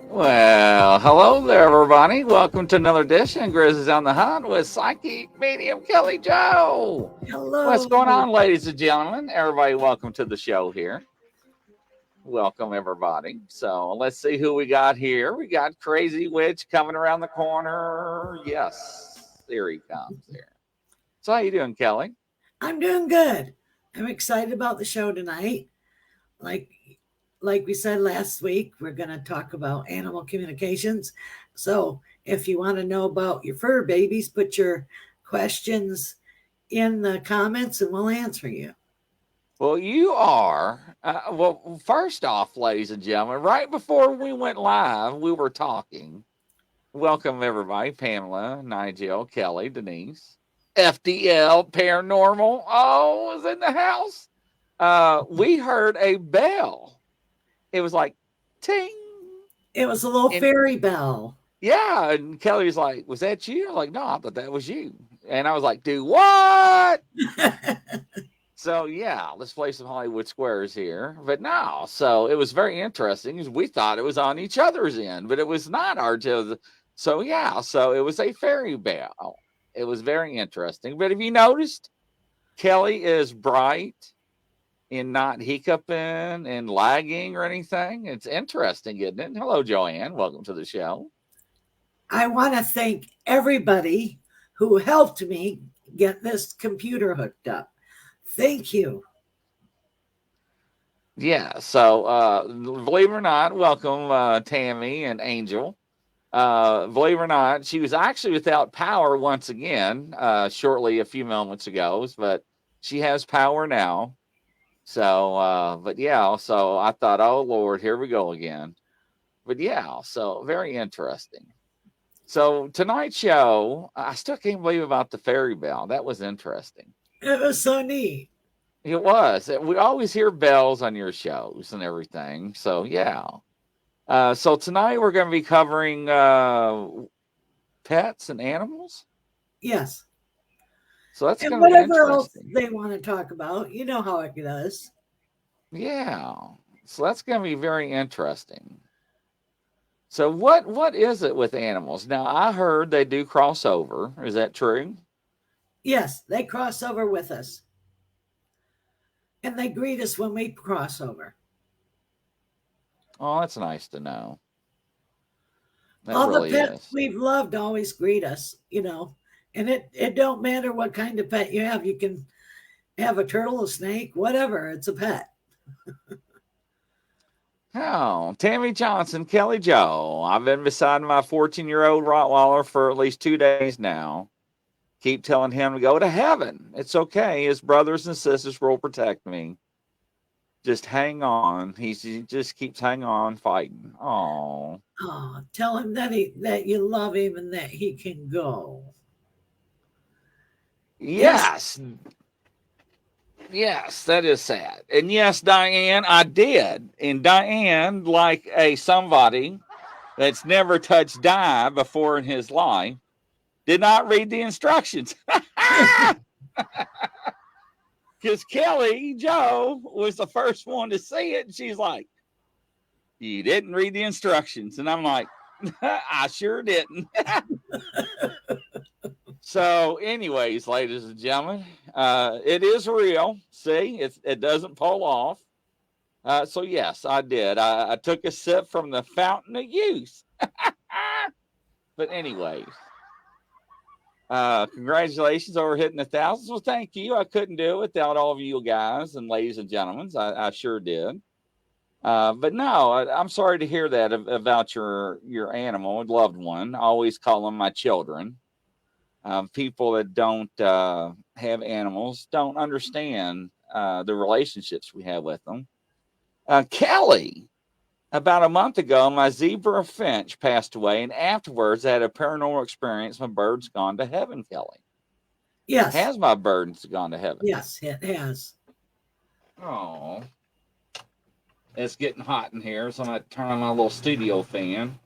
Well, hello there, everybody. Welcome to another edition of Grizzly on the Hunt with Psychic Medium Kelly Joe. What's Hello. going on, ladies and gentlemen? Everybody, welcome to the show here. Welcome, everybody. So let's see who we got here. We got Crazy Witch coming around the corner. Yes, there he comes here. So how you doing, Kelly? I'm doing good. I'm excited about the show tonight. Like like we said last week, we're going to talk about animal communications. So, if you want to know about your fur babies, put your questions in the comments and we'll answer you. Well, you are. Well, first off, ladies and gentlemen, right before we went live, we were talking. Welcome, everybody. Pamela, Nigel, Kelly, Denise, FDL, Paranormal. Oh, was in the house. We heard a bell. It was like, ting. It was a little fairy bell. Yeah. And Kelly was like, was that you? I was like, no, I thought that was you. And I was like, do what? So, yeah, let's play some Hollywood Squares here. But no, so it was very interesting. We thought it was on each other's end, but it was not our. So, yeah, so it was a fairy bell. It was very interesting. But have you noticed Kelly is bright and not hiccuping and lagging or anything? It's interesting, isn't it? Hello, Joanne. Welcome to the show. I want to thank everybody who helped me get this computer hooked up. Thank you. Yeah, so believe it or not, welcome Tammy and Angel. Believe it or not, she was actually without power once again, shortly a few moments ago, but she has power now. So, but yeah, so I thought, oh Lord, here we go again. But yeah, so very interesting. So tonight's show, I still can't believe about the fairy bell. That was interesting. It was so neat. It was. We always hear bells on your shows and everything. So yeah. So tonight we're going to be covering pets and animals. Yes. So that's and going to be whatever else interesting. they want to talk about, you know how it does. Yeah. So that's going to be very interesting. So what is it with animals? Now I heard they do crossover. Is that true? Yes, they cross over with us. And they greet us when we cross over. Oh, that's nice to know. That All really the pets is. we've loved always greet us, you know. And it don't matter what kind of pet you have. You can have a turtle, a snake, whatever. It's a pet. Oh, Tammy Johnson, Kelly Joe. I've been beside my 14-year-old Rottweiler for at least 2 days now. Keep telling him to go to heaven. It's okay. His brothers and sisters will protect me. Just hang on. He just keeps hanging on, fighting. Oh, Tell him that you love him and that he can go. yes. Yes, that is sad. And yes, Diane, I did. And Diane, like somebody that's never touched dye before in his life, did not read the instructions. Because Kelly Joe was the first one to see it. And she's like, you didn't read the instructions. And I'm like, I sure didn't. So, anyways, ladies and gentlemen, it is real. See, it doesn't pull off. So, yes, I did. I took a sip from the fountain of youth. But, anyways, congratulations over hitting 1,000. Well, thank you. I couldn't do it without all of you guys and ladies and gentlemen. I sure did. But no, I'm sorry to hear that about your animal, loved one. I always call them my children. People that don't have animals don't understand the relationships we have with them. Kelly, about a month ago, my zebra finch passed away, and afterwards, I had a paranormal experience. My bird's gone to heaven, Kelly. Yes. Has my bird's gone to heaven? Yes, it has. Oh. It's getting hot in here, so I'm going to turn on my little studio fan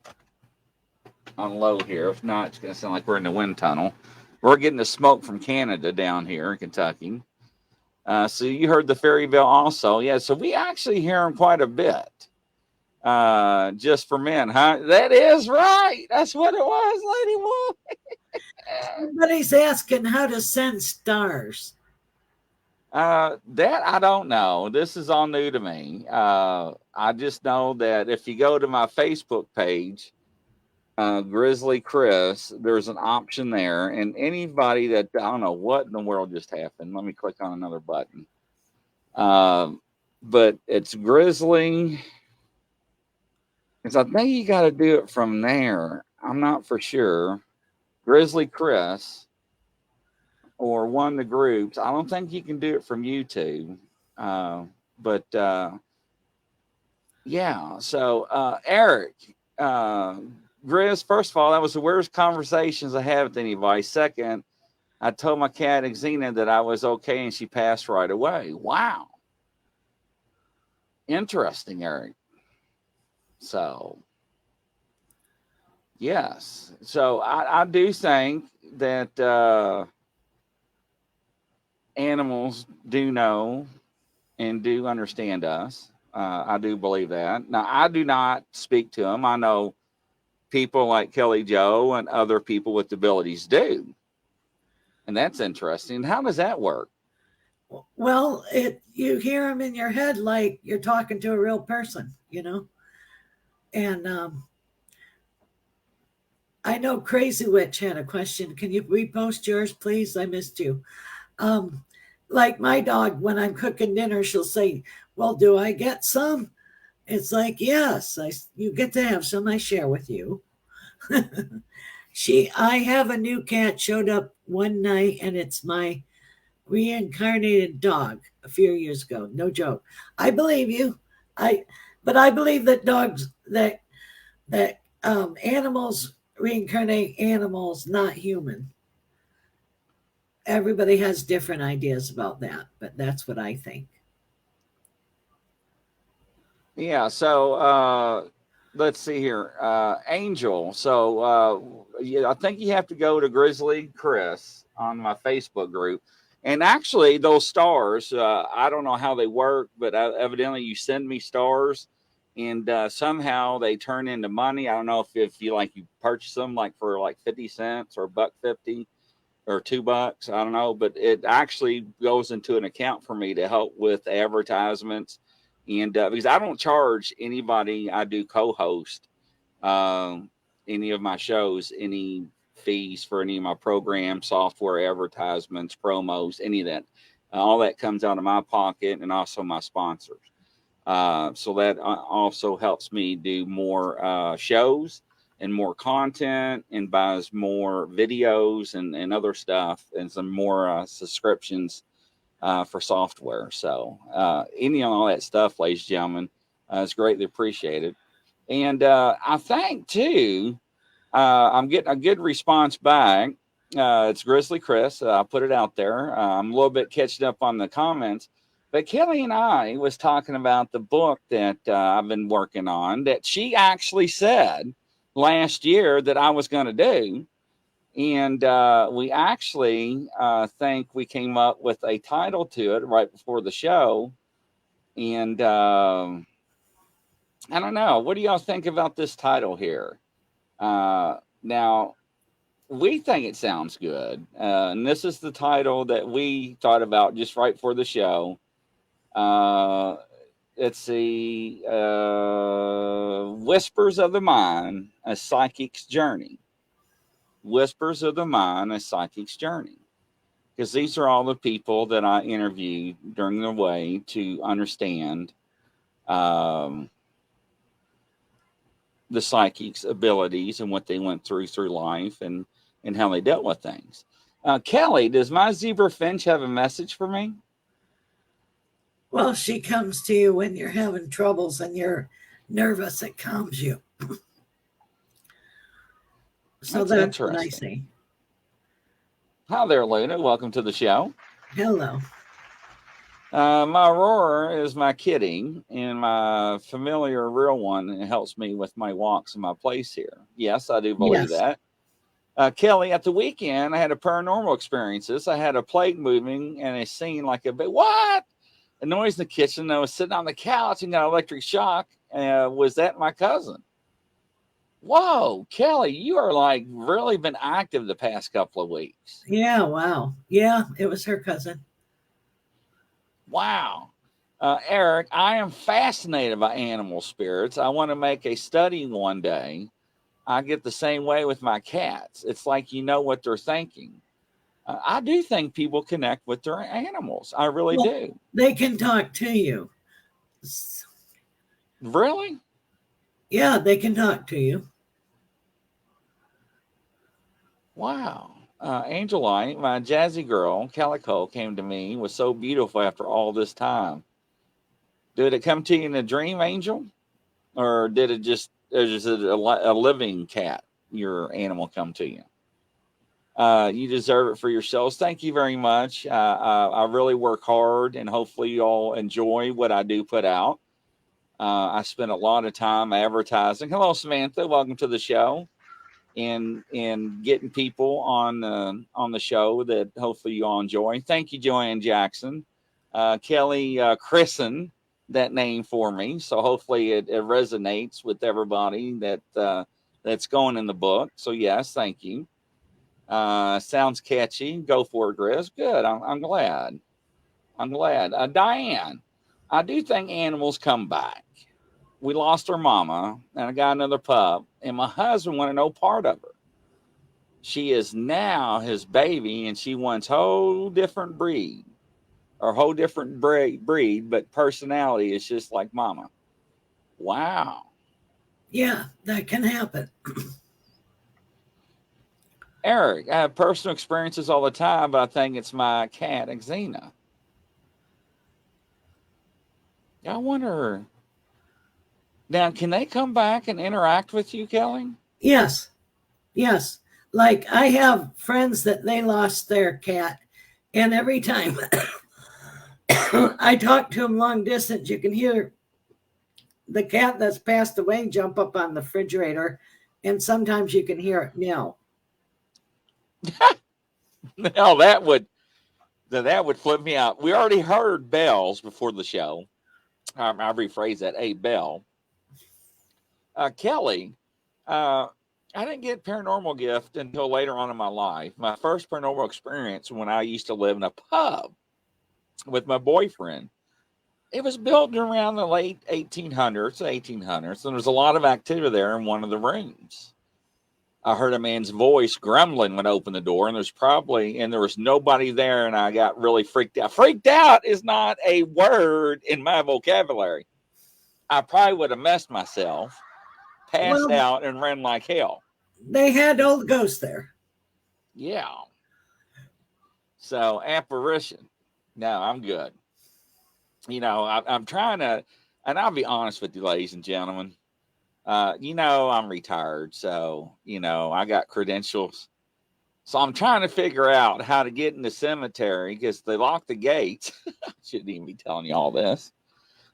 on low here. If not, it's going to sound like we're in the wind tunnel. We're getting the smoke from Canada down here in Kentucky. So you heard the fairy bell also. Yeah, so we actually hear them quite a bit. Just for men, huh? That is right. That's what it was, Lady Wolf. Somebody's asking how to send stars. That I don't know. This is all new to me. I just know that if you go to my Facebook page, Grizzly Chris, there's an option there, and anybody that I don't know what in the world just happened. Let me click on another button. But it's Grizzly. Because I think you got to do it from there. I'm not for sure. Grizzly Chris or one of the groups. I don't think you can do it from YouTube. But yeah. So Eric, Grizz, first of all, that was the worst conversations I had with anybody. Second, I told my cat Xena that I was okay and she passed right away. Wow. Interesting, Eric. So yes. So I do think that animals do know and do understand us. I do believe that. Now, I do not speak to them. I know people like Kelly Joe and other people with abilities do. And that's interesting. How does that work? Well, you hear them in your head like you're talking to a real person, you know. And I know Crazy Witch had a question. Can you repost yours, please? I missed you. Like my dog, when I'm cooking dinner, she'll say, "Well, do I get some?" It's like, yes, you get to have some. I share with you. I have a new cat showed up one night, and it's my reincarnated dog a few years ago. No joke. I believe you. But I believe that animals reincarnate animals, not human. Everybody has different ideas about that, but that's what I think. Yeah. So let's see here. Angel. So yeah, I think you have to go to Grizzly Chris on my Facebook group. And actually, those stars, I don't know how they work, but evidently you send me stars and somehow they turn into money. I don't know if you like you purchase them like for like 50 cents or $1.50 or $2. I don't know, but it actually goes into an account for me to help with advertisements. And because I don't charge anybody, I do co-host any of my shows, any fees for any of my programs, software, advertisements, promos, any of that. All that comes out of my pocket and also my sponsors. So that also helps me do more shows and more content and buys more videos and other stuff and some more subscriptions for software. So any and all that stuff, ladies and gentlemen, is greatly appreciated. And I think too, I'm getting a good response back. It's Grizzly Chris. I put it out there. I'm a little bit catching up on the comments. But Kelly and I was talking about the book that I've been working on that she actually said last year that I was going to do. And we actually think we came up with a title to it right before the show. And I don't know. What do y'all think about this title here? Now, we think it sounds good. And this is the title that we thought about just right for the show. Let's see. Whispers of the Mind, A Psychic's Journey. Whispers of the Mind, A Psychic's Journey. Because these are all the people that I interviewed during the way to understand the psychic's abilities and what they went through life and how they dealt with things. Kelly, does my zebra finch have a message for me? Well, she comes to you when you're having troubles and you're nervous. It calms you. So that's what I say. Hi there, Luna. Welcome to the show. Hello. My Aurora is my kitty, and my familiar real one helps me with my walks and my place here. Yes, I do believe that. Kelly, at the weekend, I had a paranormal experiences. I had a plate moving and a scene like a bit. What? A noise in the kitchen. I was sitting on the couch and got an electric shock. Was that my cousin? Whoa, Kelly, you are like really been active the past couple of weeks. Yeah, wow. Yeah, it was her cousin. Wow. Eric, I am fascinated by animal spirits. I want to make a study one day. I get the same way with my cats. It's like you know what they're thinking. I do think people connect with their animals. I really Well, do. they can talk to you. Really? Yeah, they can talk to you. Wow. Angelite, my jazzy girl, Calico, came to me, was so beautiful after all this time. Did it come to you in a dream, Angel? Or did it just, or is it a living cat, your animal come to you? You deserve it for yourselves. Thank you very much. I really work hard, and hopefully you all enjoy what I do put out. I spend a lot of time advertising. Hello, Samantha. Welcome to the show. And getting people on the show that hopefully you all enjoy. Thank you, Joanne Jackson. Kelly christened that name for me, so hopefully it resonates with everybody that's going in the book. So yes, thank you. Sounds catchy. Go for it, Grizz. Good. I'm glad. I'm glad. Diane, I do think animals come back. We lost our mama, and I got another pup, and my husband wanted no part of her. She is now his baby, and she wants whole different breed, or whole different breed, but personality is just like mama. Wow. Yeah, that can happen. Eric, I have personal experiences all the time, but I think it's my cat, Xena. I wonder. Now, can they come back and interact with you, Kelly? Yes, yes. Like I have friends that they lost their cat, and every time I talk to them long distance, you can hear the cat that's passed away jump up on the refrigerator, and sometimes you can hear it meow. No, that would flip me out. We already heard bells before the show. I rephrase that, a bell. Kelly, I didn't get paranormal gift until later on in my life. My first paranormal experience when I used to live in a pub with my boyfriend. It was built around the late 1800s, and there's a lot of activity there in one of the rooms. I heard a man's voice grumbling when I opened the door, and there was nobody there, and I got really freaked out. Freaked out is not a word in my vocabulary. I probably would have messed myself, passed out, and ran like hell. They had old ghosts there. Yeah. So, apparition. No, I'm good. I'm trying to, and I'll be honest with you, ladies and gentlemen. I'm retired, so, I got credentials. So I'm trying to figure out how to get in the cemetery because they lock the gates. I shouldn't even be telling you all this.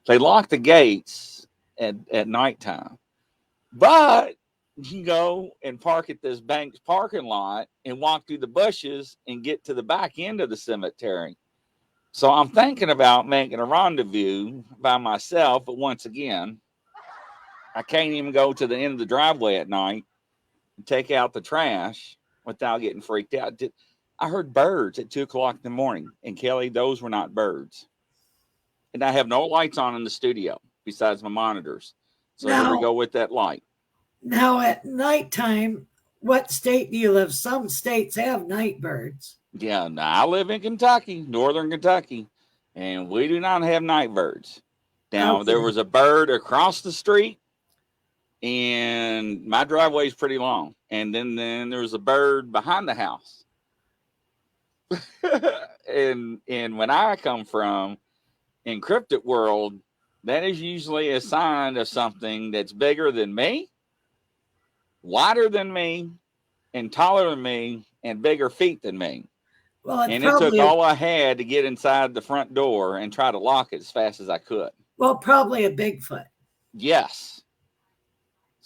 They lock the gates at nighttime. But you can go and park at this bank's parking lot and walk through the bushes and get to the back end of the cemetery. So I'm thinking about making a rendezvous by myself, but once again, I can't even go to the end of the driveway at night and take out the trash without getting freaked out. I heard birds at 2:00 in the morning, and Kelly, those were not birds. And I have no lights on in the studio besides my monitors. So here we go with that light. Now at nighttime, what state do you live? Some states have night birds. Yeah, now I live in Kentucky, northern Kentucky, and we do not have night birds. Now, there was a bird across the street, and my driveway is pretty long. And then there was a bird behind the house. and when I come from, in cryptid world, that is usually a sign of something that's bigger than me, wider than me, and taller than me, and bigger feet than me. Well, and it took all I had to get inside the front door and try to lock it as fast as I could. Well, probably a Bigfoot. Yes.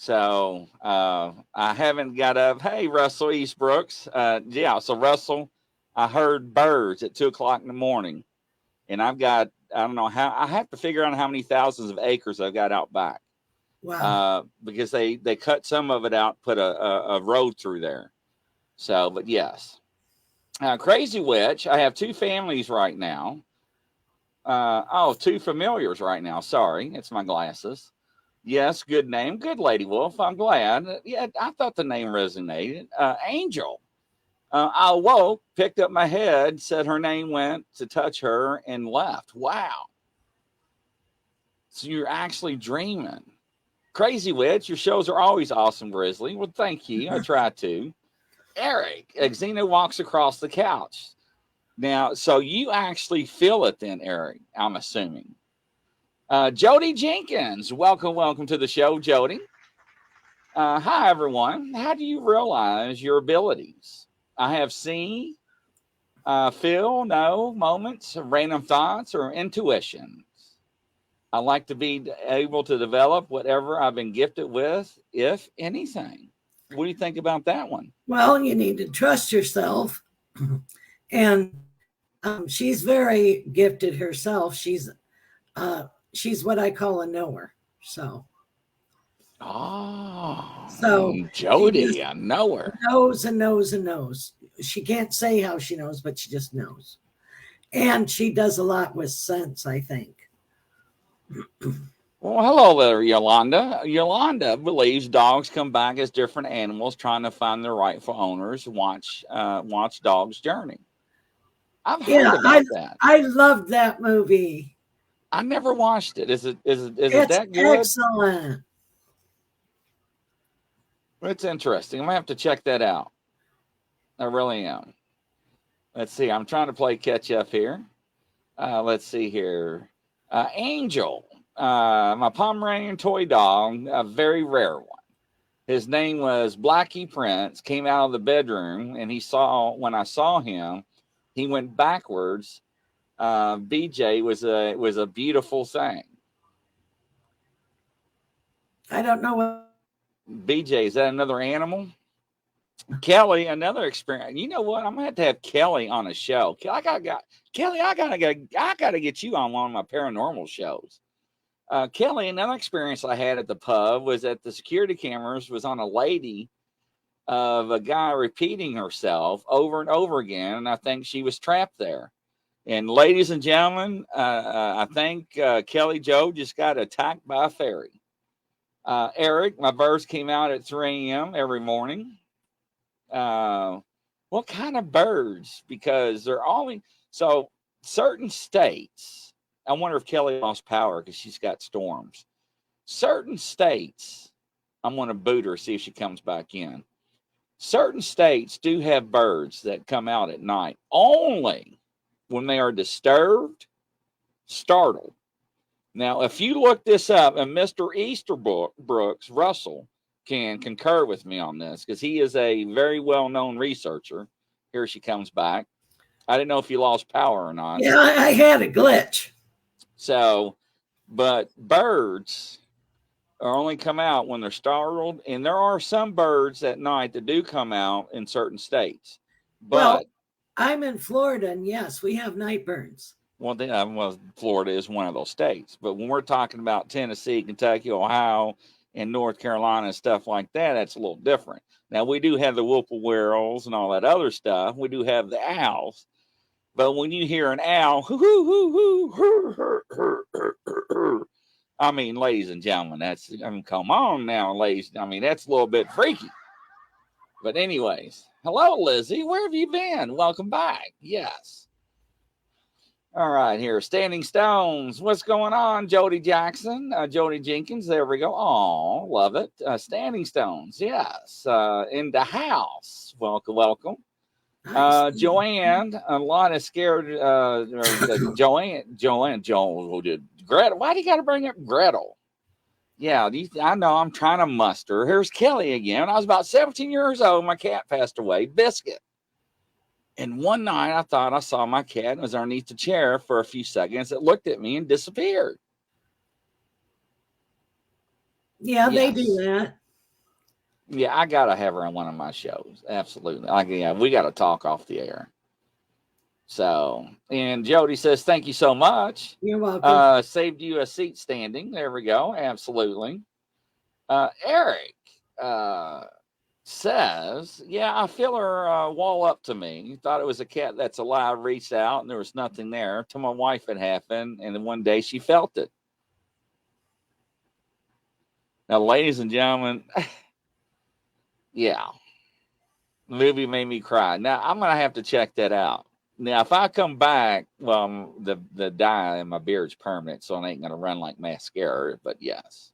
So I haven't got up. Hey, Russell Eastbrooks. Yeah, so Russell, I heard birds at 2 o'clock in the morning, and I've got, I don't know how, I have to figure out how many thousands of acres I've got out back. Wow. Because they cut some of it out, put a road through there. So, but yes. Crazy Witch, I have two families right now. Two familiars right now. Sorry, it's my glasses. Yes, good name. Good Lady Wolf. I'm glad. Yeah, I thought the name resonated. Angel. I awoke, picked up my head, said her name, went to touch her, and left. Wow. So you're actually dreaming. Crazy Witch, your shows are always awesome, Grizzly. Well, thank you. I try to. Eric, Xena walks across the couch. Now, so you actually feel it then, Eric, I'm assuming. Jody Jenkins, welcome to the show, Jody. Hi, everyone. How do you realize your abilities? I have seen, feel, know, moments, random thoughts, or intuitions. I like to be able to develop whatever I've been gifted with, if anything. What do you think about that one? Well, you need to trust yourself. And she's very gifted herself. She's what I call a knower. So Jody, I know her. Knows and knows and knows. She can't say how she knows, but she just knows. And she does a lot with sense, I think. Well, hello there, Yolanda. Yolanda believes dogs come back as different animals trying to find their rightful owners. Watch Dog's Journey. I've heard about that. I loved that movie. I never watched it. Is it that good? Excellent. It's interesting. I'm gonna have to check that out. I really am. Let's see. I'm trying to play catch up here. Let's see here. Angel, my Pomeranian toy dog, a very rare one. His name was Blackie Prince. Came out of the bedroom, and when I saw him, he went backwards. BJ was a beautiful thing. I don't know what. BJ, is that another animal? Kelly, another experience. You know what? I'm gonna have to have Kelly on a show. I gotta get you on one of my paranormal shows. Kelly, another experience I had at the pub was that the security cameras was on a lady of a guy repeating herself over and over again, and I think she was trapped there. And ladies and gentlemen, I think Kelly Joe just got attacked by a fairy. Eric, my birds came out at 3 a.m. every morning. What kind of birds? Because they're only certain states. I wonder if Kelly lost power because she's got storms. Certain states, I'm going to boot her, see if she comes back in. Certain states do have birds that come out at night only when they are disturbed, startled. Now, if you look this up, and Mr. Easterbrooks, Russell, can concur with me on this because he is a very well-known researcher. Here she comes back. I didn't know if you lost power or not. Yeah, I had a glitch. So, but birds are only come out when they're startled, and there are some birds at night that do come out in certain states. But I'm in Florida, and yes, we have night birds. Well, Florida is one of those states. But when we're talking about Tennessee, Kentucky, Ohio, and North Carolina and stuff like that, that's a little different. Now, we do have the whippoorwills and all that other stuff. We do have the owls. But when you hear an owl, I mean, ladies and gentlemen, come on now, ladies. I mean, that's a little bit freaky. But anyways, hello, Lizzie. Where have you been? Welcome back. Yes. All right, here, Standing Stones. What's going on, Jody Jackson? Jody Jenkins, there we go. Oh, love it. Standing Stones, yes. In the house. Welcome. Joanne, a lot of scared. Joanne, Gretel. Why do you got to bring up Gretel? Yeah, I know. I'm trying to muster. Here's Kelly again. I was about 17 years old. My cat passed away, Biscuit. And one night I thought I saw my cat. It was underneath the chair for a few seconds. It looked at me and disappeared. Yeah, yes. They do that. Yeah, I gotta have her on one of my shows. Absolutely. Yeah, we gotta talk off the air. So, and Jody says, thank you so much. You're welcome. Saved you a seat standing. There we go. Absolutely. Eric says, yeah, I feel her wall up to me. Thought it was a cat that's alive, reached out, and there was nothing there. To my wife it happened, and then one day she felt it. Now, ladies and gentlemen, yeah, the movie made me cry. Now, I'm going to have to check that out. Now, if I come back, well, the dye in my beard's permanent, so it ain't going to run like mascara, but yes.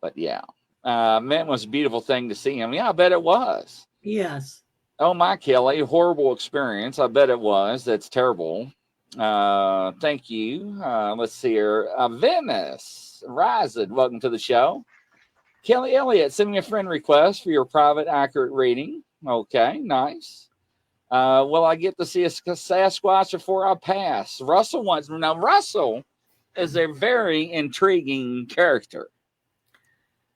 But yeah, man, it was a beautiful thing to see him. Yeah, I bet it was. Yes. Oh, my Kelly, horrible experience. I bet it was. That's terrible. Thank you. Let's see here. Venice Rising, welcome to the show. Kelly Elliott, send me a friend request for your private accurate reading. Okay, nice. Will I get to see a Sasquatch before I pass? Russell wants. Now, Russell is a very intriguing character.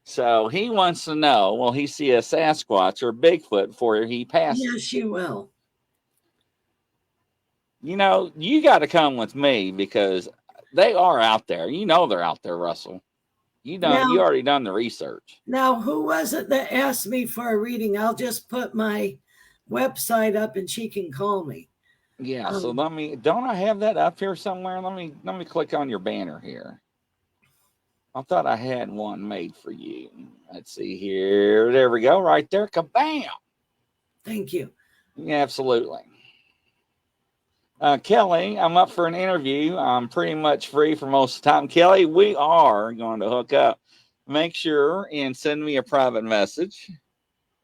So he wants to know, will he see a Sasquatch or Bigfoot before he passes? Yes, you will. You know, you got to come with me because they are out there. You know they're out there, Russell. You already done the research. Now, who was it that asked me for a reading? I'll just put my website up and she can call me. Yeah, so don't I have that up here somewhere? Let me click on your banner here. I thought I had one made for you. Let's see here. There we go, right there. Kabam! Thank you. Yeah, absolutely. Kelly, I'm up for an interview. I'm pretty much free for most of the time. Kelly, we are going to hook up. Make sure and send me a private message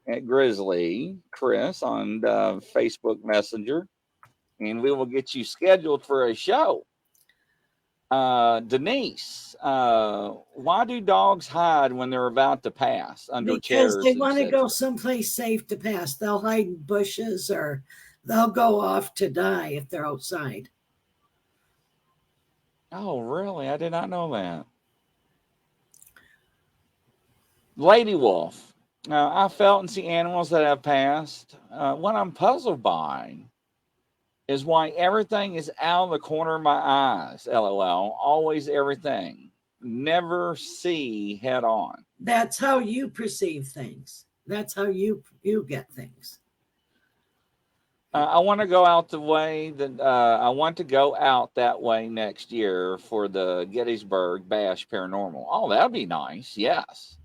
at Grizzly Chris on Facebook Messenger, and we will get you scheduled for a show. Denise, why do dogs hide when they're about to pass under chairs? Because they want to go someplace safe to pass. They'll hide in bushes or they'll go off to die if they're outside. Oh, really? I did not know that. Lady Wolf, I felt and see animals that have passed. What I'm puzzled by is why everything is out of the corner of my eyes. LOL. Always everything. Never see head on. That's how you perceive things. That's how you get things. I want to go out the way that I want to go out that way next year for the Gettysburg Bash Paranormal. Oh, that'd be nice. Yes.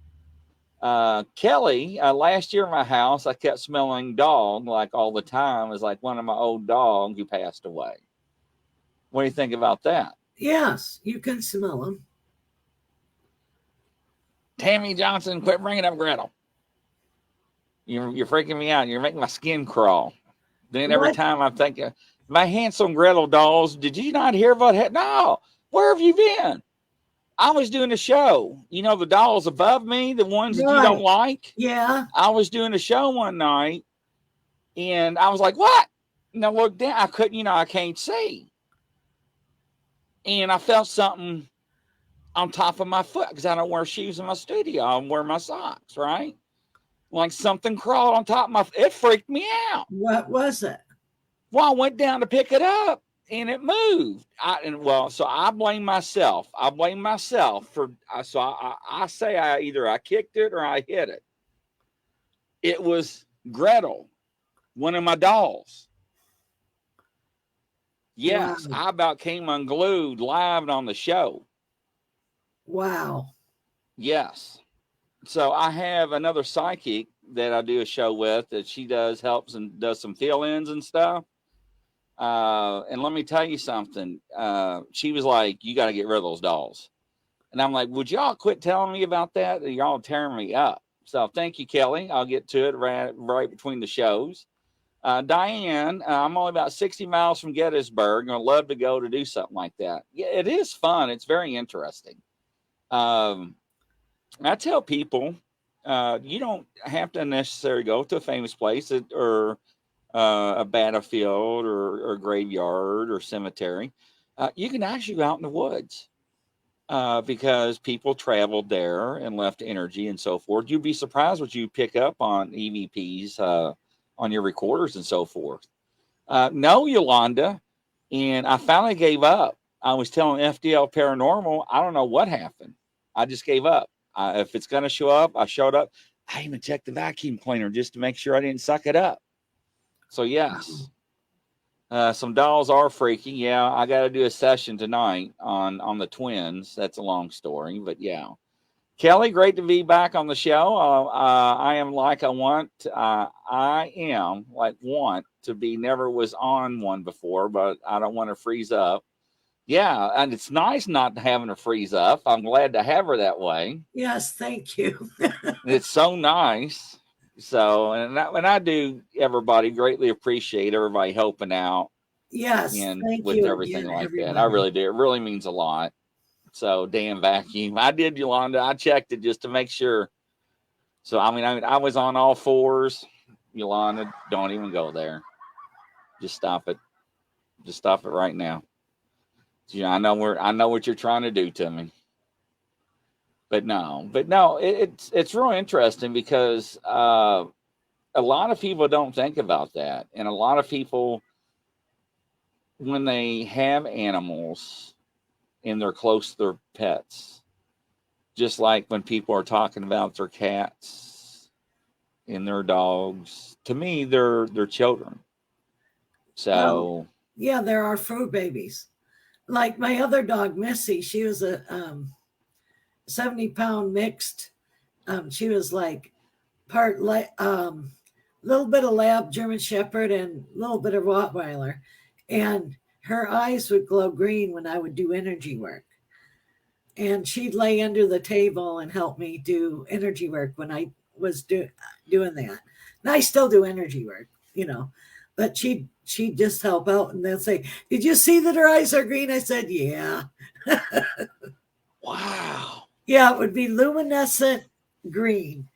Kelly, last year in my house, I kept smelling dog like all the time. It was like one of my old dogs who passed away. What do you think about that? Yes, you can smell them. Tammy Johnson, quit bringing up Gretel. You're freaking me out. You're making my skin crawl. Then every time I'm thinking, my handsome Gretel dolls, did you not hear about it? No. Where have you been? I was doing a show. You know, the dolls above me, the ones that you don't like? Yeah. I was doing a show one night, and I was like, what? And I looked down. I couldn't, I can't see. And I felt something on top of my foot because I don't wear shoes in my studio. I wear my socks, right? Like something crawled on top of my foot. It freaked me out. What was it? Well, I went down to pick it up. And it moved. So I blame myself. I blame myself for. I say I kicked it or I hit it. It was Gretel, one of my dolls. Yes, wow. I about came unglued live on the show. Wow. Yes. So I have another psychic that I do a show with that she helps and does some fill-ins and stuff. And let me tell you something. She was like, you got to get rid of those dolls. And I'm like, would y'all quit telling me about that? Y'all tearing me up. So thank you, Kelly. I'll get to it right between the shows. Diane, I'm only about 60 miles from Gettysburg. I'd love to go to do something like that. Yeah, it is fun. It's very interesting. I tell people, you don't have to necessarily go to a famous place or a battlefield or graveyard or cemetery. You can actually go out in the woods. because people traveled there and left energy and so forth. You'd be surprised what you pick up on EVPs on your recorders and so forth. No, Yolanda, and I finally gave up. I was telling FDL Paranormal, I don't know what happened. I just gave up. If it's going to show up, I showed up. I even checked the vacuum cleaner just to make sure I didn't suck it up. So, yes. Some dolls are freaky. Yeah, I got to do a session tonight on the twins. That's a long story, but yeah. Kelly, great to be back on the show. I am like want to be, never was on one before, but I don't want to freeze up. Yeah, and it's nice not having to freeze up. I'm glad to have her that way. Yes, thank you. It's so nice. So, and I do, everybody, greatly appreciate everybody helping out. Yes, and thank with you everything again, like everybody. that. I really do. It really means a lot. So, damn vacuum. I did, Yolanda. I checked it just to make sure. So, I mean, I was on all fours. Yolanda, don't even go there. Just stop it. Just stop it right now. Yeah, I know what you're trying to do to me. But no, it's real interesting because a lot of people don't think about that, and a lot of people, when they have animals and they're close to their pets, just like when people are talking about their cats and their dogs, to me they're children. So yeah, there are fur babies. Like my other dog, Missy, she was a 70-pound mixed. She was like part little bit of lab German Shepherd and a little bit of Rottweiler, and her eyes would glow green when I would do energy work. And she'd lay under the table and help me do energy work when I was doing that. And I still do energy work, but she'd just help out and they'll say, "Did you see that her eyes are green?" I said, "Yeah." Wow. Yeah, it would be luminescent green.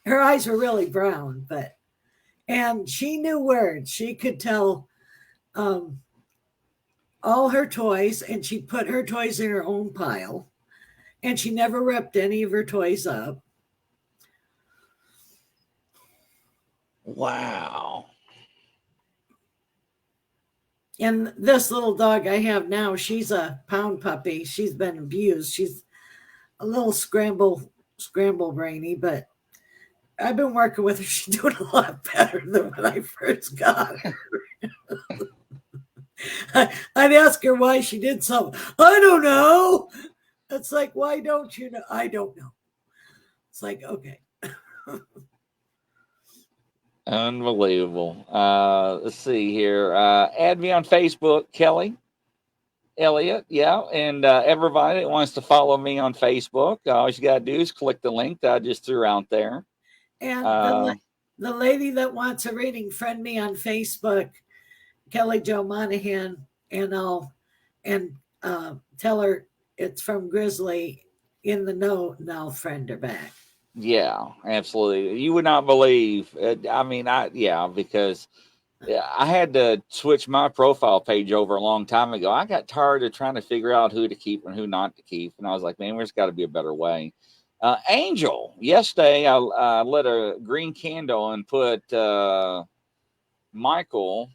Her eyes were really brown, and she knew words. She could tell all her toys, and she'd put her toys in her own pile, and she never ripped any of her toys up. Wow. And this little dog I have now, she's a pound puppy. She's been abused. She's a little scramble brainy, but I've been working with her. She's doing a lot better than when I first got her. I'd ask her why she did something. I don't know. It's like, why don't you know? I don't know. It's like, okay. Unbelievable. Let's see here. Add me on Facebook, Kelly Elliott. Yeah. And everybody that wants to follow me on Facebook, all you got to do is click the link that I just threw out there. And the lady that wants a reading, friend me on Facebook, Kelly Jo Monahan, and I'll tell her it's from Grizzly in the note, and I'll friend her back. Yeah, absolutely. You would not believe. Because I had to switch my profile page over a long time ago. I got tired of trying to figure out who to keep and who not to keep, and I was like, man, there's got to be a better way. Angel, yesterday I lit a green candle and put Michael,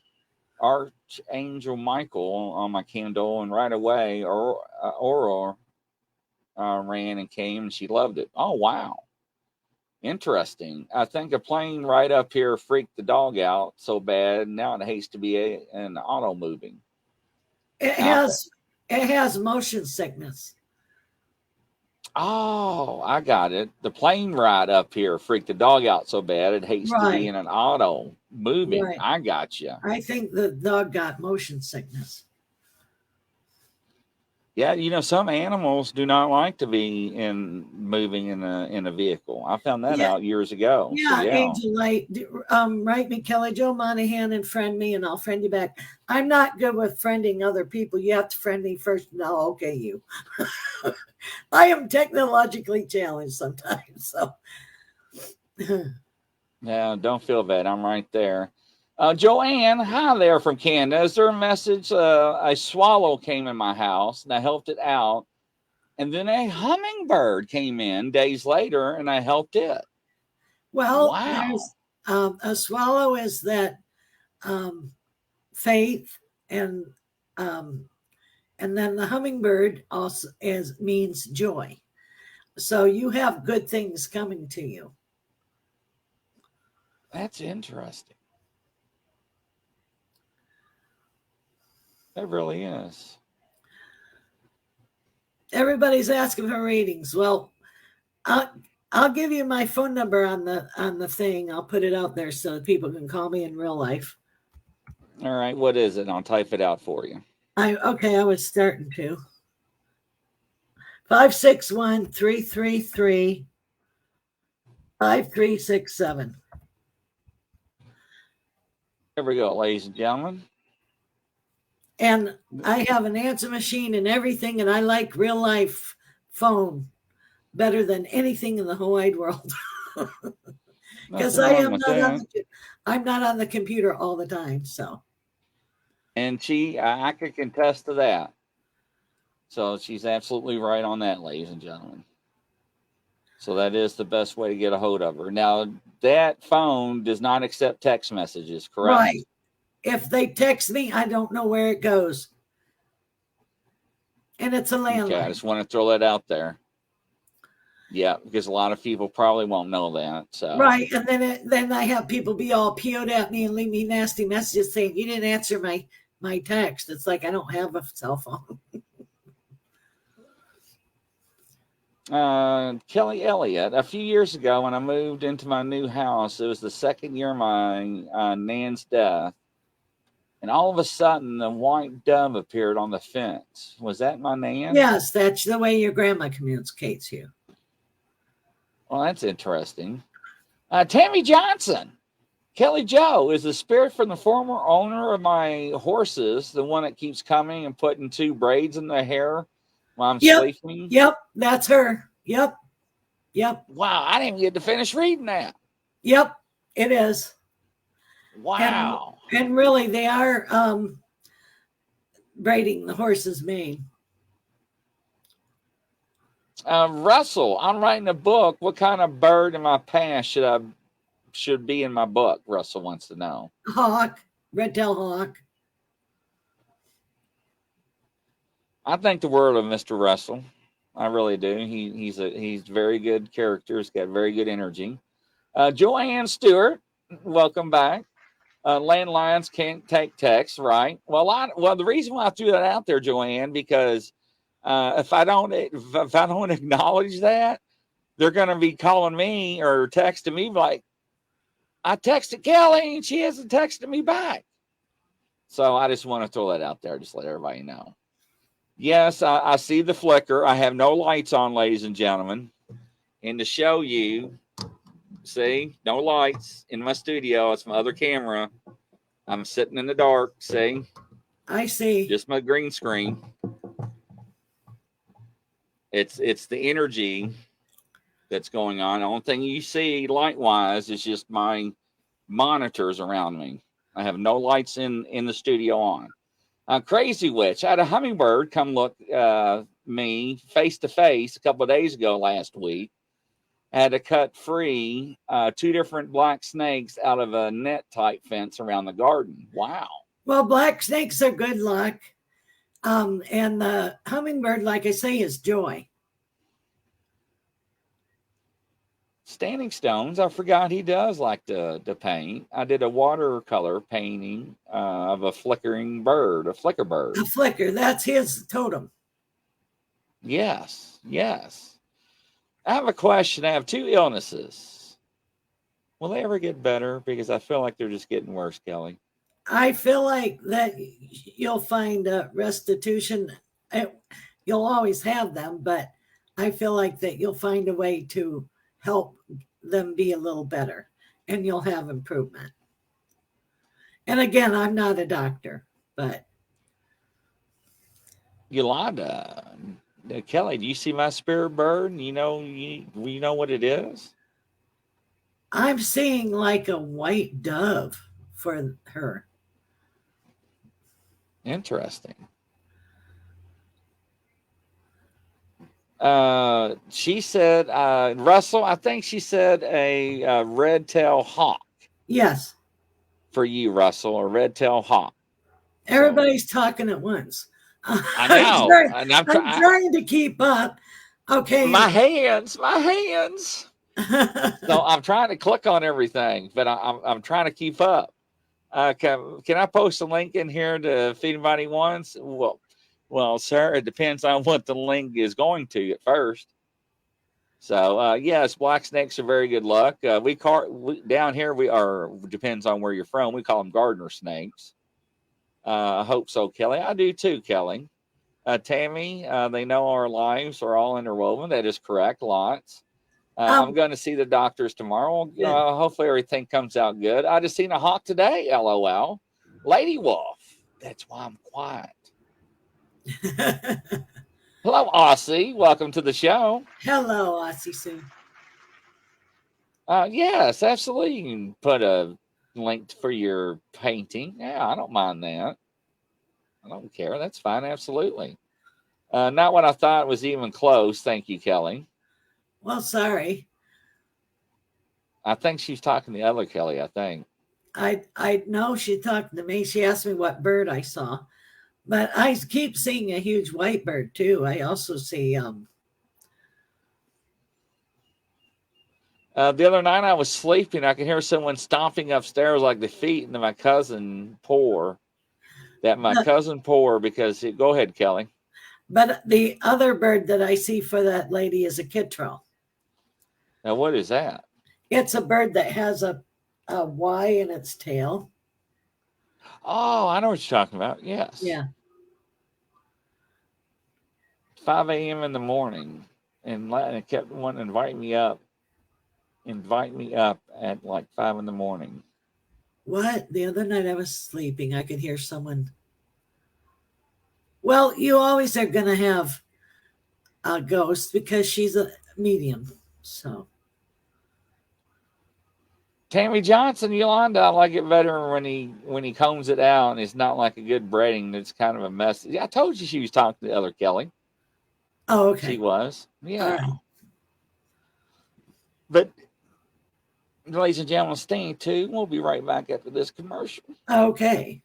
Archangel Michael, on my candle, and right away Aurora ran and came, and she loved it. Oh, wow. Interesting. I think a plane right up here freaked the dog out so bad. Now it hates to be an auto moving. It has motion sickness. Oh, I got it. The plane ride up here freaked the dog out so bad it hates to be in an auto moving. Right. I got you. I think the dog got motion sickness. Yeah, some animals do not like to be moving in a vehicle. I found that out years ago. Yeah, so, Angel Light, write me, Kelly Jo Monahan, and friend me, and I'll friend you back. I'm not good with friending other people. You have to friend me first, and I'll okay you. I am technologically challenged sometimes, so. Yeah, don't feel bad. I'm right there. Joanne, hi there from Canada. Is there a message? A swallow came in my house and I helped it out. And then a hummingbird came in days later, and I helped it. Well, Wow. there's a swallow is that faith, um, and then the hummingbird also means joy. So you have good things coming to you. That's interesting. That really is. Everybody's asking for readings. Well, I'll give you my phone number on the thing. I'll put it out there so that people can call me in real life. All right, what is it? I'll type it out for you. I was starting to. 561-333-5367. There we go, ladies and gentlemen. And I have an answer machine and everything, and I like real life phone better than anything in the whole wide world. Because I'm not on the computer all the time. So, and I could contest to that. So she's absolutely right on that, ladies and gentlemen. So that is the best way to get a hold of her. Now, that phone does not accept text messages, correct? Right. If they text me, I don't know where it goes. And it's a landline. Okay, I just want to throw that out there. Yeah, because a lot of people probably won't know that. So. Right, and then I have people be all PO'd at me and leave me nasty messages saying you didn't answer my text. It's like I don't have a cell phone. Kelly Elliott, a few years ago when I moved into my new house, it was the second year of my Nan's death. And all of a sudden, the white dove appeared on the fence. Was that my Nan? Yes, that's the way your grandma communicates you. Well, that's interesting. Tammy Johnson, Kelly Joe, is the spirit from the former owner of my horses, the one that keeps coming and putting 2 braids in their hair while I'm sleeping? Yep, that's her. Yep. Wow, I didn't even get to finish reading that. Yep, it is. Wow. And really, they are braiding the horse's mane. Russell, I'm writing a book. What kind of bird in my past should be in my book? Russell wants to know. Hawk, red-tailed hawk. I think the world of Mr. Russell. I really do. He's very good character. He's got very good energy. Joanne Stewart, welcome back. Landlines can't take text, right? Well, the reason why I threw that out there, Joanne, because if I don't acknowledge that, they're going to be calling me or texting me like, I texted Kelly and she hasn't texted me back. So I just want to throw that out there, just let everybody know. Yes, I see the flicker. I have no lights on, ladies and gentlemen. And to show you, see, no lights in my studio. It's my other camera. I'm sitting in the dark. See? I see. Just my green screen. It's the energy that's going on. The only thing you see light-wise is just my monitors around me. I have no lights in the studio on. Crazy Witch, I had a hummingbird come look me face to face a couple of days ago last week. I had to cut free 2 different black snakes out of a net type fence around the garden. Wow. Well, black snakes are good luck. And the hummingbird, like I say, is joy. Standing Stones, I forgot he does like to paint. I did a watercolor painting of a flickering bird, a flicker bird. A flicker, that's his totem. Yes. I have a question. I have 2 illnesses. Will they ever get better? Because I feel like they're just getting worse, Kelly. I feel like that you'll find restitution. You'll always have them, but I feel like that you'll find a way to help them be a little better and you'll have improvement. And again, I'm not a doctor, but. Yolanda, Kelly, do you see my spirit bird? You know what it is? I'm seeing like a white dove for her. Interesting. She said, Russell, I think she said a red-tailed hawk Yes. for you, Russell, a red-tailed hawk. So Everybody's talking at once. I know, and I'm trying to keep up. Okay. my hands. So I'm trying to click on everything, but I'm trying to keep up. Can I post a link in here to if anybody wants? Well, sir, it depends on what the link is going to at first. So yes, black snakes are very good luck. Down here we are. Depends on where you're from. We call them gardener snakes. I hope so, Kelly. I do too, Kelly. Tammy, they know our lives are all interwoven. That is correct. Lots. I'm going to see the doctors tomorrow. Hopefully everything comes out good. I just seen a hawk today. LOL. Lady Wolf. That's why I'm quiet. Hello, Aussie. Welcome to the show. Hello, Aussie Sue. Yes, absolutely. You can put a link for your painting. Yeah, I don't mind that. I don't care. That's fine. Absolutely. Not what I thought was even close. Thank you, Kelly. Well, sorry. I think she's talking to the other Kelly, I think. I know she talked to me. She asked me what bird I saw. But I keep seeing a huge white bird too. I also see the other night I was sleeping. I could hear someone stomping upstairs like the feet into my cousin Poor. Because go ahead, Kelly. But the other bird that I see for that lady is a kittrell. Now, what is that? It's a bird that has a Y in its tail. Oh, I know what you're talking about. Yes. Yeah. 5 a.m. in the morning, and it kept wanting to invite me up at like 5 in the morning. What? The other night I was sleeping. I could hear someone. Well, you always are going to have a ghost because she's a medium. So. Tammy Johnson, Yolanda, I like it better when he combs it out and it's not like a good braiding. It's kind of a mess. Yeah, I told you she was talking to the other Kelly. Oh, okay. She was. Yeah. Right. But ladies and gentlemen, stay tuned. We'll be right back after this commercial. Okay.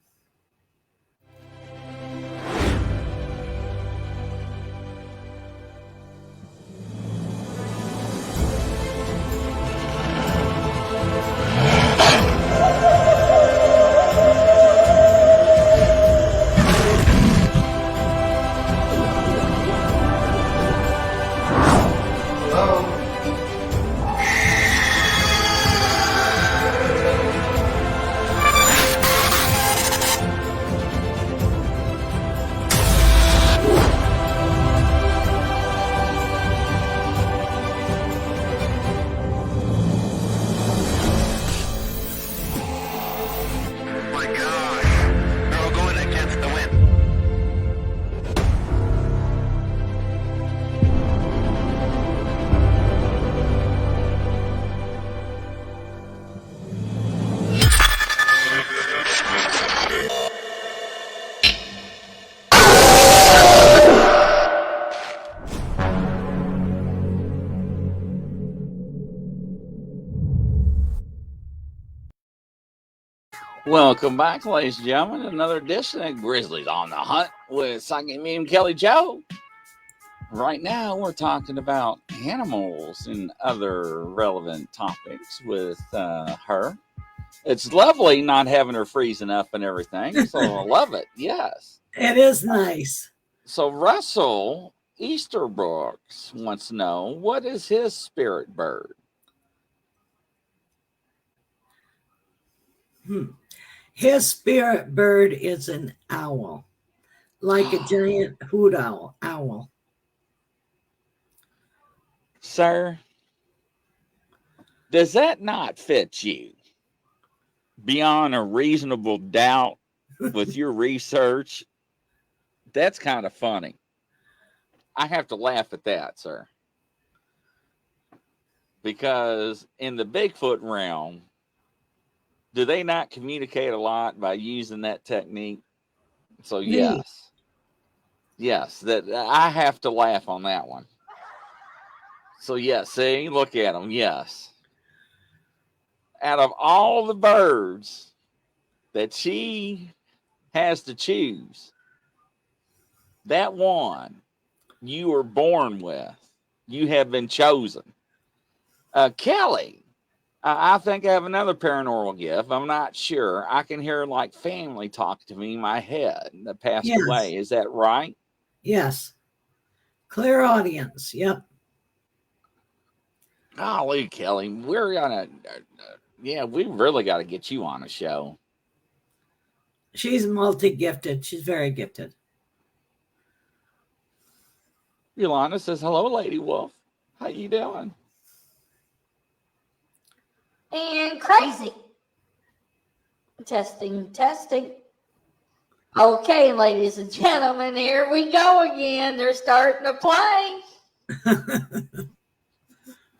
Welcome back, ladies and gentlemen. Another edition of Grizzlies on the Hunt with Psychic Medium Kelly Joe. Right now, we're talking about animals and other relevant topics with her. It's lovely not having her freezing up and everything, so I love it. Yes. It is nice. So Russell Easterbrooks wants to know, what is his spirit bird? His spirit bird is an owl, like a giant hoot owl. Sir, does that not fit you beyond a reasonable doubt with your research? That's kind of funny. I have to laugh at that, sir. Because in the Bigfoot realm, do they not communicate a lot by using that technique? So yes, that I have to laugh on that one. So, yeah, see, look at them. Yes. Out of all the birds that she has to choose, that one you were born with, you have been chosen. Kelly, I think I have another paranormal gift. I'm not sure. I can hear like family talk to me in my head that passed Yes. away. Is that right? Yes. Clear audience. Yep. Golly, Kelly, we're gonna, yeah, we really got to get you on a show. She's multi-gifted. She's very gifted. Yolanda says, "Hello, Lady Wolf. How you doing?" And crazy. Testing, testing. Okay, ladies and gentlemen, here we go again. They're starting to play.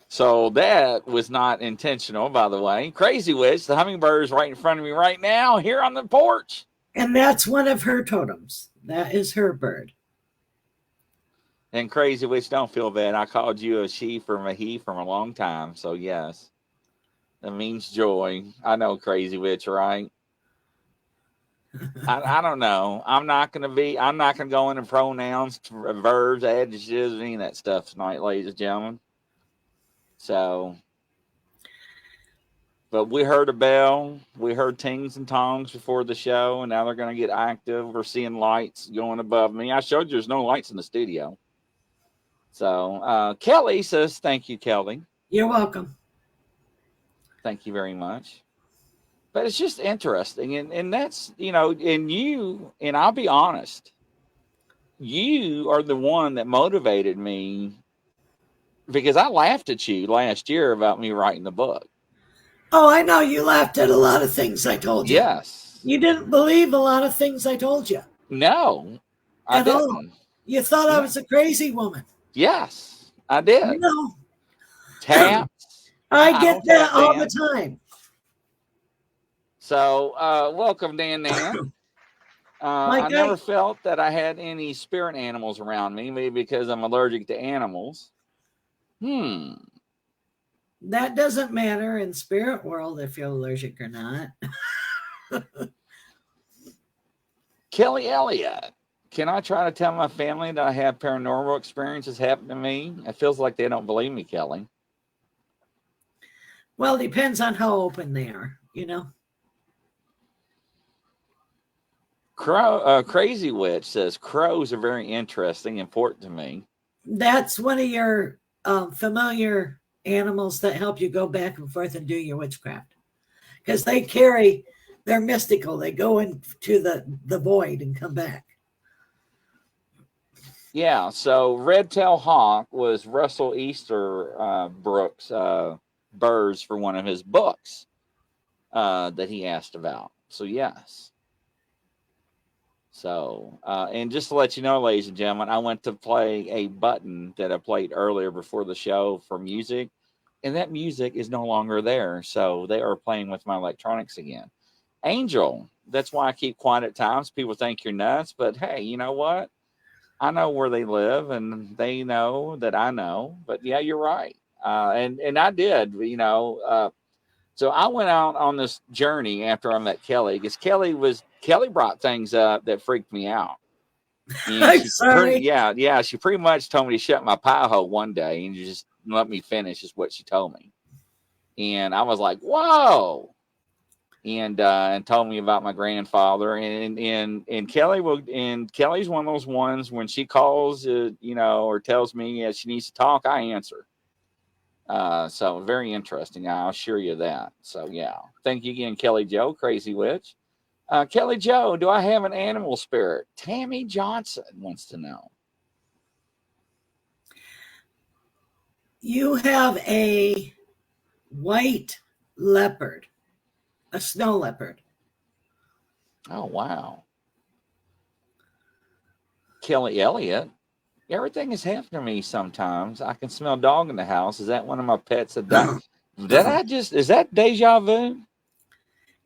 So that was not intentional, by the way. Crazy Witch, the hummingbird is right in front of me right now here on the porch. And that's one of her totems. That is her bird. And Crazy Witch, don't feel bad. I called you a she from a he from a long time. So, yes, that means joy. I know, Crazy Witch, right? I don't know. I'm not going to go into pronouns, verbs, adjectives, any of that stuff tonight, ladies and gentlemen. So, but we heard a bell. We heard tings and tongs before the show, and now they're going to get active. We're seeing lights going above me. I showed you there's no lights in the studio. So, Kelly says, thank you, Kelly. You're welcome. Thank you very much. But it's just interesting. And that's, and I'll be honest, you are the one that motivated me because I laughed at you last year about me writing the book. Oh, I know you laughed at a lot of things I told you. Yes. You didn't believe a lot of things I told you. No, I didn't. All. You thought I was a crazy woman. Yes, I did. No. Taps. I get that all the time. So, welcome, Dan Nan. I never felt that I had any spirit animals around me, maybe because I'm allergic to animals. That doesn't matter in spirit world if you're allergic or not. Kelly Elliott, can I try to tell my family that I have paranormal experiences happen to me? It feels like they don't believe me, Kelly. Well, it depends on how open they are, Crazy Witch says crows are very interesting, important to me. That's one of your familiar animals that help you go back and forth and do your witchcraft, because they're mystical. They go into the void and come back. Yeah, so Red-tailed Hawk was Russell Easterbrook's birds for one of his books that he asked about. So, yes. So, and just to let you know, ladies and gentlemen, I went to play a button that I played earlier before the show for music, and that music is no longer there. So they are playing with my electronics again. Angel, that's why I keep quiet at times. People think you're nuts, but hey, you know what? I know where they live, and they know that I know. But yeah, you're right. And I did, so I went out on this journey after I met Kelly, because Kelly brought things up that freaked me out. I'm sorry. She pretty much told me to shut my pie hole one day and just let me finish, is what she told me. And I was like, whoa. And told me about my grandfather, and Kelly's one of those ones when she calls, or tells me she needs to talk, I answer. So very interesting. I'll assure you that. So yeah, thank you again, Kelly Joe, Crazy Witch. Kelly Joe, do I have an animal spirit? Tammy Johnson wants to know. You have a white leopard, a snow leopard. Oh, wow. Kelly Elliott, everything is happening to me sometimes. I can smell dog in the house. Is that one of my pets that died? Is that deja vu?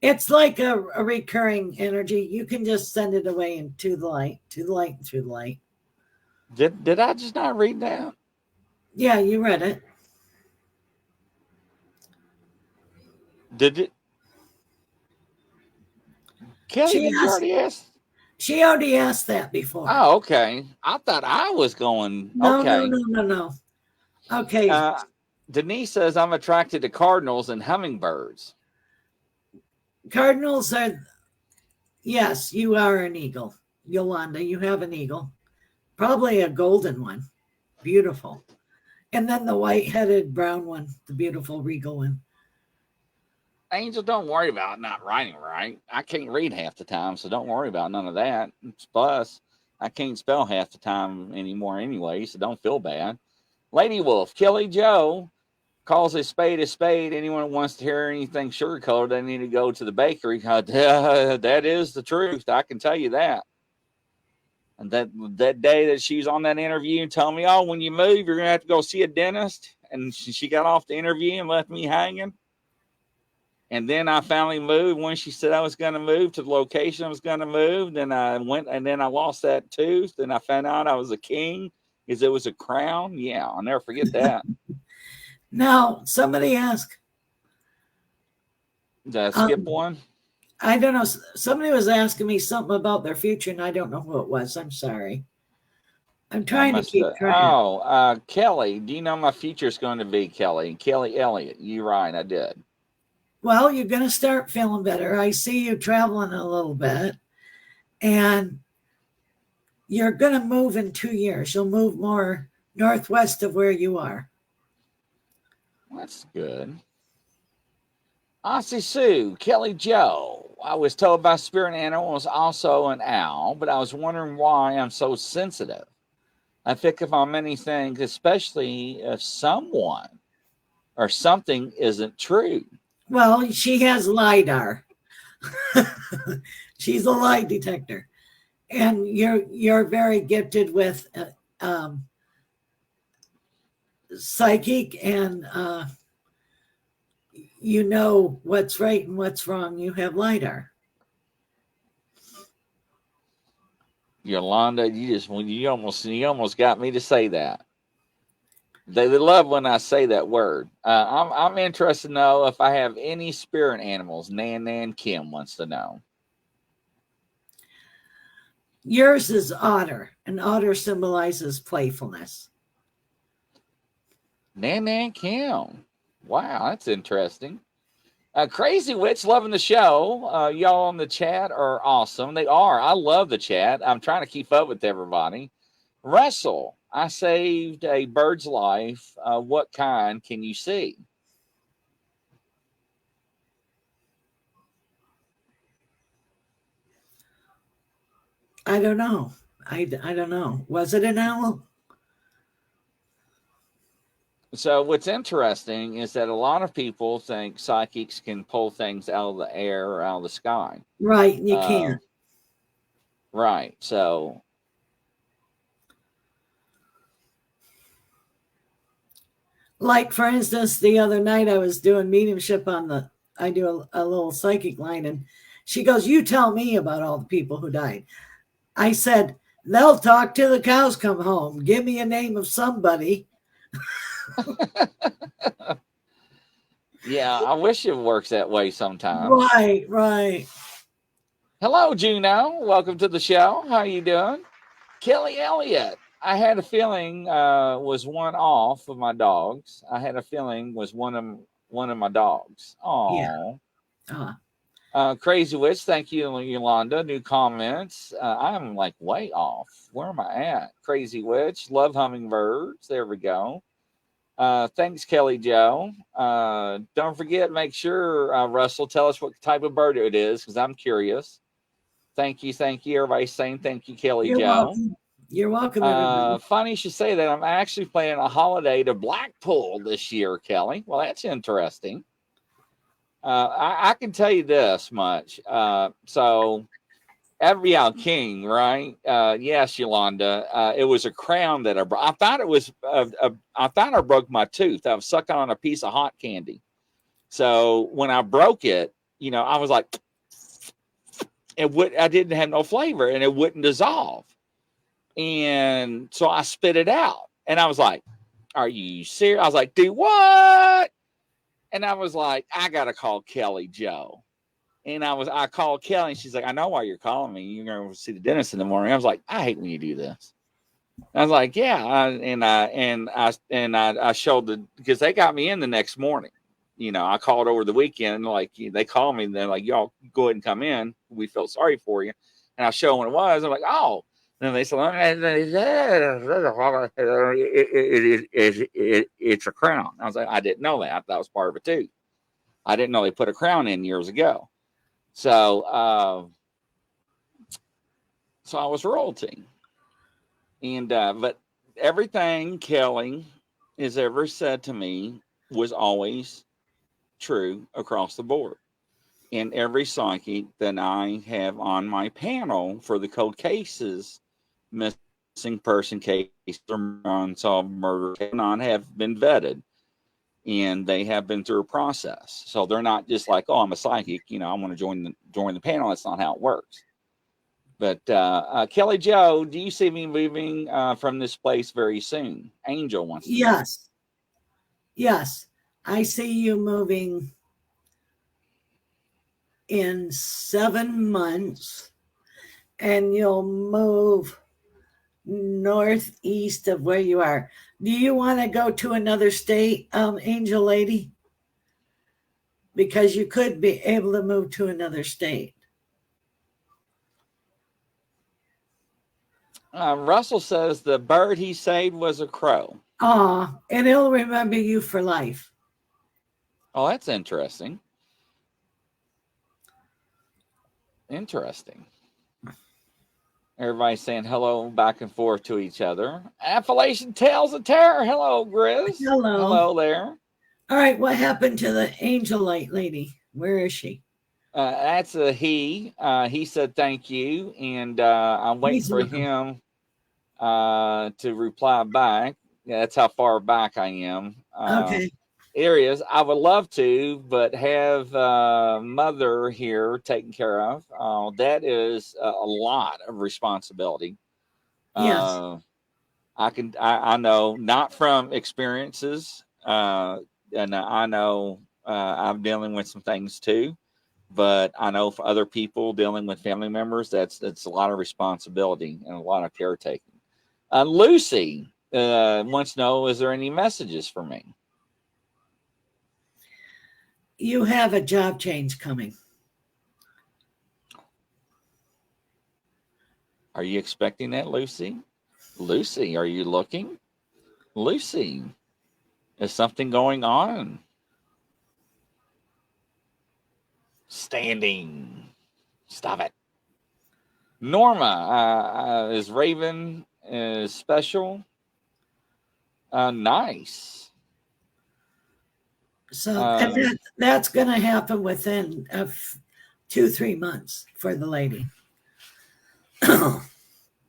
It's like a recurring energy. You can just send it away into the light, to the light, and through the light. Did I just not read that? Yeah, you read it. Did it? Kelly, She did you asked. already ask? She already asked that before. Oh, okay. I thought I was going. No, no, Okay. no, no, no. Okay, Uh, Denise says I'm attracted to cardinals and hummingbirds. cardinals are. Yes, you are an eagle, Yolanda. You have an eagle, probably a golden one, beautiful, and then the white-headed brown one, the beautiful regal one. Angel, don't worry about not writing right. I can't read half the time, so don't worry about none of that. Plus, I can't spell half the time anymore anyway, so don't feel bad. Lady Wolf, Kelly Joe calls a spade a spade. Anyone who wants to hear anything sugar-coated, they need to go to the bakery. That is the truth. I can tell you that. And that day that she was on that interview and told me, oh, when you move, you're going to have to go see a dentist. And she got off the interview and left me hanging. And then I finally moved when she said I was going to move to the location I was going to move. Then I went and then I lost that tooth. Then I found out I was a king because it was a crown. Yeah, I'll never forget that. Now, somebody asked. Did I skip one? I don't know. Somebody was asking me something about their future, and I don't know who it was. I'm sorry. I'm trying to keep track. Oh, Kelly, do you know my future is going to be, Kelly? Kelly Elliott. You're right, I did. Well, you're going to start feeling better. I see you traveling a little bit, and you're going to move in 2 years. You'll move more northwest of where you are. That's good. Aussie Sue, Kelly Joe. I was told by spirit animal was also an owl, but I was wondering why I'm so sensitive. I pick up on many things, especially if someone or something isn't true. Well, she has LIDAR. She's a lie detector. And you're very gifted with psychic, and you know what's right and what's wrong. You have LIDAR. Yolanda, you almost got me to say that. They love when I say that word. I'm interested to know if I have any spirit animals. Nan Kim wants to know. Yours is otter, and otter symbolizes playfulness. Nan Kim. Wow, that's interesting. Crazy Witch, loving the show. Y'all on the chat are awesome. They are. I love the chat. I'm trying to keep up with everybody. Russell, I saved a bird's life. What kind can you see? I don't know. I don't know. Was it an owl? So what's interesting is that a lot of people think psychics can pull things out of the air or out of the sky. Right, you can't. Right. So like, for instance, the other night I was doing mediumship I do a little psychic line, and she goes, you tell me about all the people who died. I said, they'll talk till the cows come home. Give me a name of somebody. yeah, I wish it works that way sometimes. Right. Hello, Juno. Welcome to the show. How you doing? Kelly Elliott. I had a feeling was one off of my dogs. I had a feeling was one of my dogs. Oh. Yeah. Crazy Witch, thank you, Yolanda. New comments. I'm like way off. Where am I at? Crazy Witch, love hummingbirds. There we go. Thanks, Kelly Joe. Don't forget, make sure, Russell, tell us what type of bird it is, because I'm curious. Thank you. Everybody's saying thank you, Kelly You're Joe. Welcome. You're welcome, everybody. Funny you should say that. I'm actually planning a holiday to Blackpool this year, Kelly. Well, that's interesting. I can tell you this much. So, Abigail King, right? Yes, Yolanda. It was a crown that I broke. I thought it was. I thought I broke my tooth. I was sucking on a piece of hot candy. So when I broke it, I was like, I didn't have no flavor, and it wouldn't dissolve. And so I spit it out, and I was like, are you serious? I was like, do what? And I was like, I got to call Kelly Joe. And I called Kelly, and she's like, I know why you're calling me. You're going to see the dentist in the morning. I was like, I hate when you do this. I was like, yeah. I showed because they got me in the next morning. You know, I called over the weekend. Like, they called me, and they're like, y'all go ahead and come in. We feel sorry for you. And I showed when it was. I'm like, oh. And they said, it's a crown. I was like, I didn't know that. I thought that was part of it too. I didn't know they put a crown in years ago. So I was royalty. And but everything Kelly has ever said to me was always true across the board. And every psychic that I have on my panel for the cold cases, missing person cases, or unsolved murder, have been vetted. And they have been through a process. So they're not just like, oh, I'm a psychic, you know, I want to join the panel. That's not how it works. But Kelly Joe, do you see me moving from this place very soon? Angel wants to know. Yes. Yes. I see you moving in 7 months, and you'll move northeast of where you are. Do you want to go to another state, Angel Lady? Because you could be able to move to another state. Russell says the bird he saved was a crow. And he'll remember you for life. Oh, that's interesting. Interesting. Everybody's saying hello back and forth to each other. Appalachian Tales of Terror. Hello, Grizz. Hello. Hello there. All right, what happened to the Angel Light lady? Where is she? That's a he. He said thank you, and I'm waiting for him to reply back. Yeah, that's how far back I am. Okay. Areas I would love to, but have mother here taken care of. That is a lot of responsibility. Yes. I know, not from experiences, and I know I'm dealing with some things too, but I know for other people dealing with family members, that's a lot of responsibility and a lot of caretaking. Lucy wants to know, is there any messages for me? You have a job change coming. Are you expecting that, Lucy? Lucy, are you looking? Lucy, is something going on? Standing. Stop it. Norma, is Raven special? Nice. So and that's going to happen within 2-3 months for the lady.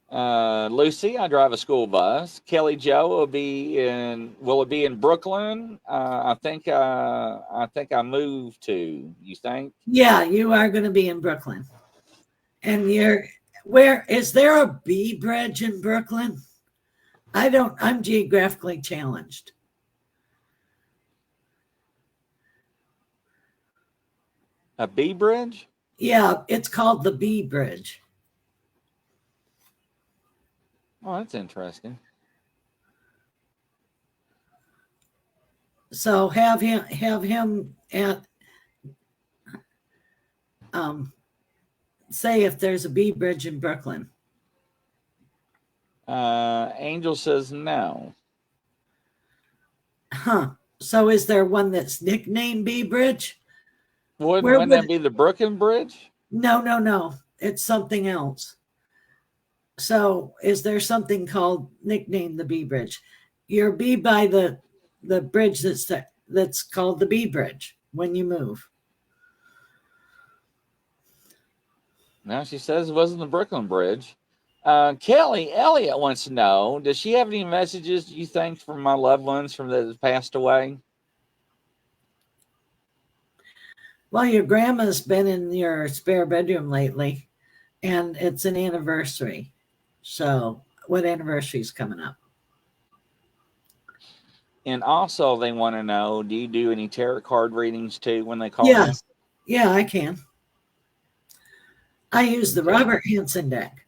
Lucy, I drive a school bus. Kelly Joe will it be in Brooklyn? I think I moved to. You think? Yeah, you are going to be in Brooklyn. And where is there a B bridge in Brooklyn? I'm geographically challenged. A B bridge? Yeah, it's called the B bridge. Oh, that's interesting. So have him at say if there's a B bridge in Brooklyn. Angel says no. Huh. So is there one that's nicknamed B bridge? Wouldn't that be the Brooklyn Bridge? No. It's something else. So is there something called nicknamed the B bridge? You're B by the bridge that's called the B bridge when you move. Now she says it wasn't the Brooklyn Bridge. Kelly Elliott wants to know, does she have any messages, you think, from my loved ones from that passed away? Well, your grandma's been in your spare bedroom lately, and it's an anniversary. So what anniversary is coming up? And also, they want to know: do you do any tarot card readings too when they call Yes. Yeah, I can. I use the Okay. Robert Hansen deck.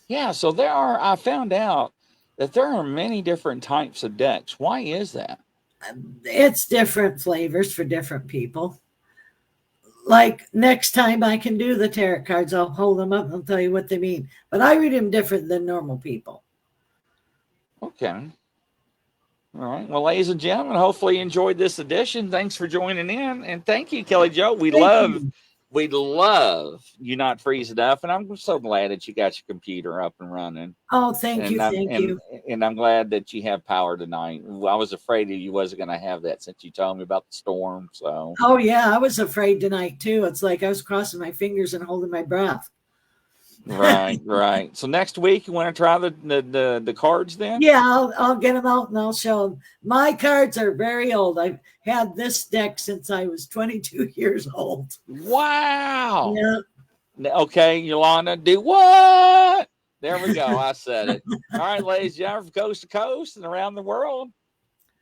Yeah, so I found out that there are many different types of decks. Why is that? It's different flavors for different people. Like next time I can do the tarot cards, I'll hold them up and tell you what they mean. But I read them different than normal people. Okay. All right. Well, ladies and gentlemen, hopefully you enjoyed this edition. Thanks for joining in. And thank you, Kelly Jo. We love you not freezing up. And I'm so glad that you got your computer up and running. Oh, thank you. And I'm glad that you have power tonight. I was afraid you wasn't going to have that since you told me about the storm. So. Oh yeah, I was afraid tonight too. It's like I was crossing my fingers and holding my breath. Right. So next week you want to try the cards then? Yeah, I'll get them out and I'll show them. My cards are very old. I've had this deck since I was 22 years old. Wow. Yeah. Okay, Yolanda, do what? There we go. I said it. All right, ladies and gentlemen, from coast to coast and around the world.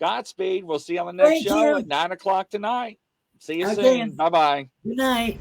Godspeed. We'll see you on the next show at 9:00 tonight. See you soon. Bye-bye. Good night.